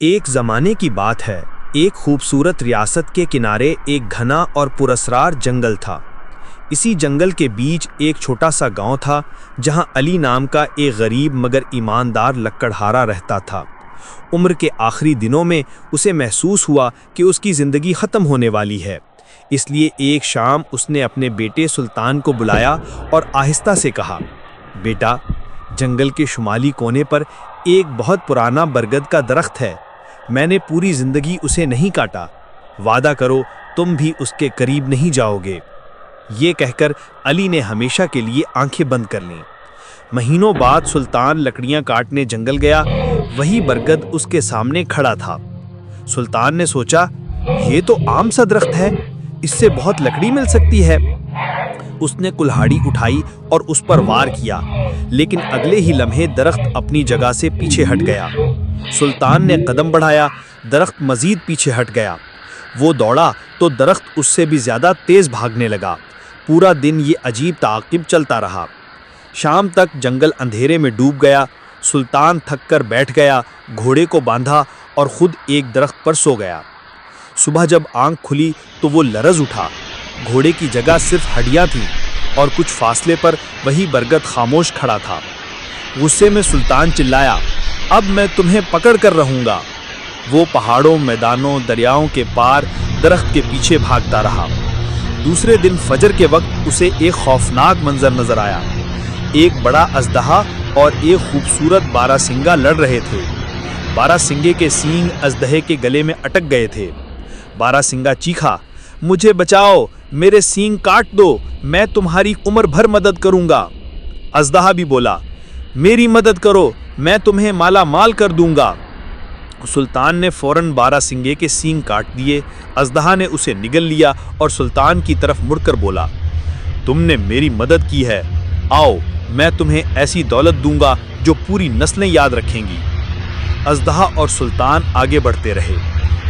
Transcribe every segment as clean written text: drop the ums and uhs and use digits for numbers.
ایک زمانے کی بات ہے، ایک خوبصورت ریاست کے کنارے ایک گھنا اور پراسرار جنگل تھا۔ اسی جنگل کے بیچ ایک چھوٹا سا گاؤں تھا جہاں علی نام کا ایک غریب مگر ایماندار لکڑہارا رہتا تھا۔ عمر کے آخری دنوں میں اسے محسوس ہوا کہ اس کی زندگی ختم ہونے والی ہے، اس لیے ایک شام اس نے اپنے بیٹے سلطان کو بلایا اور آہستہ سے کہا، بیٹا، جنگل کے شمالی کونے پر ایک بہت پرانا برگد کا درخت ہے، میں نے پوری زندگی اسے نہیں کاٹا، وعدہ کرو تم بھی اس کے قریب نہیں جاؤ گے۔ یہ کہہ کر علی نے ہمیشہ کے لیے آنکھیں بند کر لیں۔ مہینوں بعد سلطان لکڑیاں کاٹنے جنگل گیا، وہی برگد اس کے سامنے کھڑا تھا۔ سلطان نے سوچا، یہ تو عام سا درخت ہے، اس سے بہت لکڑی مل سکتی ہے۔ اس نے کلہاڑی اٹھائی اور اس پر وار کیا، لیکن اگلے ہی لمحے درخت اپنی جگہ سے پیچھے ہٹ گیا۔ سلطان نے قدم بڑھایا، درخت مزید پیچھے ہٹ گیا۔ وہ دوڑا تو درخت اس سے بھی زیادہ تیز بھاگنے لگا۔ پورا دن یہ عجیب تعاقب چلتا رہا۔ شام تک جنگل اندھیرے میں ڈوب گیا۔ سلطان تھک کر بیٹھ گیا، گھوڑے کو باندھا اور خود ایک درخت پر سو گیا۔ صبح جب آنکھ کھلی تو وہ لرز اٹھا۔ گھوڑے کی جگہ صرف ہڈیاں تھیں اور کچھ فاصلے پر وہی برگد خاموش کھڑا تھا۔ غصے میں سلطان چلایا، اب میں تمہیں پکڑ کر رہوں گا۔ وہ پہاڑوں، میدانوں، دریاؤں کے پار درخت کے پیچھے بھاگتا رہا۔ دوسرے دن فجر کے وقت اسے ایک خوفناک منظر نظر آیا۔ ایک بڑا اژدہا اور ایک خوبصورت بارہ سنگا لڑ رہے تھے۔ بارہ سنگے کے سینگ اژدہے کے گلے میں اٹک گئے تھے۔ بارہ سنگا چیخا، مجھے بچاؤ، میرے سینگ کاٹ دو، میں تمہاری عمر بھر مدد کروں گا۔ اژدہا بھی بولا، میری مدد کرو، میں تمہیں مالا مال کر دوں گا۔ سلطان نے فوراً بارہ سنگے کے سینگ کاٹ دیے۔ اژدہا نے اسے نگل لیا اور سلطان کی طرف مڑ کر بولا، تم نے میری مدد کی ہے، آؤ میں تمہیں ایسی دولت دوں گا جو پوری نسلیں یاد رکھیں گی۔ اژدہا اور سلطان آگے بڑھتے رہے۔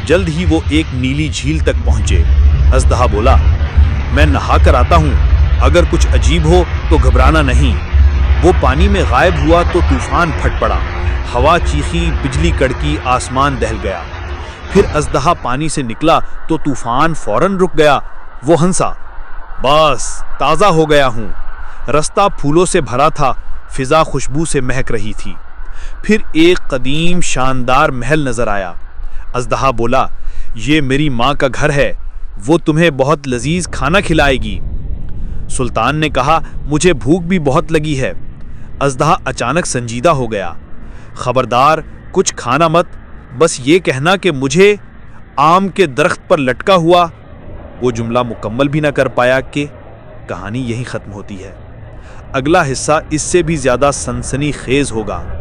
جلد ہی وہ ایک نیلی جھیل تک پہنچے۔ اژدہا بولا، میں نہا کر آتا ہوں، اگر کچھ عجیب ہو تو گھبرانا نہیں۔ وہ پانی میں غائب ہوا تو طوفان پھٹ پڑا، ہوا چیخی، بجلی کڑکی، آسمان دہل گیا۔ پھر اژدہا پانی سے نکلا تو طوفان فوراً رک گیا۔ وہ ہنسا، بس تازہ ہو گیا ہوں۔ رستہ پھولوں سے بھرا تھا، فضا خوشبو سے مہک رہی تھی۔ پھر ایک قدیم شاندار محل نظر آیا۔ اژدہا بولا، یہ میری ماں کا گھر ہے، وہ تمہیں بہت لذیذ کھانا کھلائے گی۔ سلطان نے کہا، مجھے بھوک بھی بہت لگی ہے۔ اژدہا اچانک سنجیدہ ہو گیا، خبردار کچھ کھانا مت، بس یہ کہنا کہ مجھے آم کے درخت پر لٹکا ہوا۔ وہ جملہ مکمل بھی نہ کر پایا کہ کہانی یہیں ختم ہوتی ہے۔ اگلا حصہ اس سے بھی زیادہ سنسنی خیز ہوگا۔